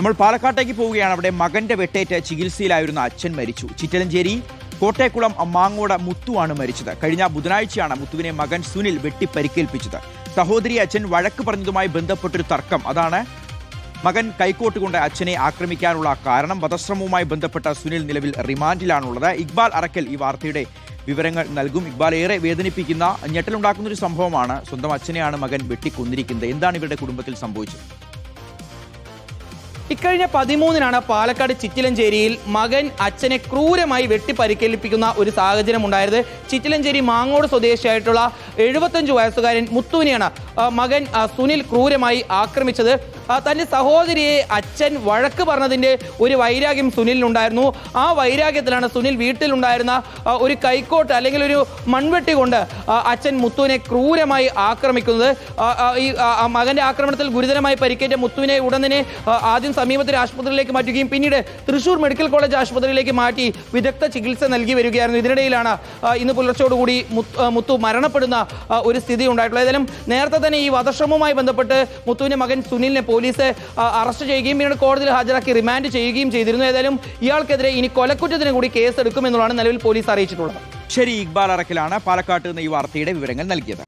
നമ്മൾ പാലക്കാട്ടേക്ക് പോവുകയാണ്. അവിടെ മകന്റെ വെട്ടേറ്റ് ചികിത്സയിലായിരുന്ന അച്ഛൻ മരിച്ചു. ചിറ്റലഞ്ചേരി കോട്ടേക്കുളം മാങ്ങോട് മുത്തുവാണ് മരിച്ചത്. കഴിഞ്ഞ ബുധനാഴ്ചയാണ് മുത്തുവിനെ മകൻ സുനിൽ വെട്ടിപ്പരിക്കേൽപ്പിച്ചത്. സഹോദരി അച്ഛൻ വഴക്ക് പറഞ്ഞതുമായി ബന്ധപ്പെട്ടൊരു തർക്കം, അതാണ് മകൻ കൈക്കോട്ട് കൊണ്ട് അച്ഛനെ ആക്രമിക്കാനുള്ള കാരണം. വധശ്രമവുമായി ബന്ധപ്പെട്ട സുനിൽ നിലവിൽ റിമാൻഡിലാണുള്ളത്. ഇക്ബാൽ അറക്കൽ ഈ വാർത്തയുടെ വിവരങ്ങൾ നൽകും. ഇക്ബാൽ, ഏറെ വേദനിപ്പിക്കുന്ന ഞെട്ടലുണ്ടാക്കുന്ന ഒരു സംഭവമാണ്. സ്വന്തം അച്ഛനെയാണ് മകൻ വെട്ടിക്കൊന്നിരിക്കുന്നത്. എന്താണ് ഇവരുടെ കുടുംബത്തിൽ സംഭവിച്ചത്? ഇക്കഴിഞ്ഞ 13-നാണ് പാലക്കാട് ചിറ്റിലഞ്ചേരിയിൽ മകൻ അച്ഛനെ ക്രൂരമായി വെട്ടിപ്പരിക്കേൽപ്പിക്കുന്ന ഒരു സാഹചര്യം ഉണ്ടായത്. ചിറ്റിലഞ്ചേരി മാങ്ങോട് സ്വദേശിയായിട്ടുള്ള 75 വയസ്സുകാരൻ മുത്തുവിനെയാണ് മകൻ സുനിൽ ക്രൂരമായി ആക്രമിച്ചത്. തൻ്റെ സഹോദരിയെ അച്ഛൻ വഴക്ക് പറഞ്ഞതിൻ്റെ ഒരു വൈരാഗ്യം സുനിലിനുണ്ടായിരുന്നു. ആ വൈരാഗ്യത്തിലാണ് സുനിൽ വീട്ടിലുണ്ടായിരുന്ന ഒരു കൈക്കോട്ട് അല്ലെങ്കിൽ ഒരു മൺവെട്ടി കൊണ്ട് അച്ഛൻ മുത്തുവിനെ ക്രൂരമായി ആക്രമിക്കുന്നത്. ഈ മകൻ്റെ ആക്രമണത്തിൽ ഗുരുതരമായി പരിക്കേറ്റ മുത്തുവിനെ ഉടൻ തന്നെ ആദ്യം സമീപത്തെ ആശുപത്രിയിലേക്ക് മാറ്റുകയും പിന്നീട് തൃശൂർ മെഡിക്കൽ കോളേജ് ആശുപത്രിയിലേക്ക് മാറ്റി വിദഗ്ധ ചികിത്സ നൽകി വരികയായിരുന്നു. ഇതിനിടയിലാണ് ഇന്ന് പുലർച്ചയോടുകൂടി മുത്തു മരണപ്പെടുന്ന ഒരു സ്ഥിതി ഉണ്ടായിട്ടുള്ളത്. ഏതായാലും നേരത്തെ തന്നെ ഈ വധശ്രമവുമായി ബന്ധപ്പെട്ട് മുത്തുവിന്റെ മകൻ സുനിലിനെ പോലീസ് അറസ്റ്റ് ചെയ്യുകയും പിന്നീട് കോടതിയിൽ ഹാജരാക്കി റിമാൻഡ് ചെയ്യുകയും ചെയ്തിരുന്നു. ഏതായാലും ഇയാൾക്കെതിരെ ഇനി കൊലക്കുറ്റത്തിന് കൂടി കേസ് എടുക്കുമെന്നുള്ളതാണ് നിലവിൽ പോലീസ് അറിയിച്ചിട്ടുള്ളത്. ശരി, ഇക്ബാൽ അറക്കലാണ് പാലക്കാട്ട് നിന്ന് ഈ വാർത്തയുടെ വിവരങ്ങൾ നൽകിയത്.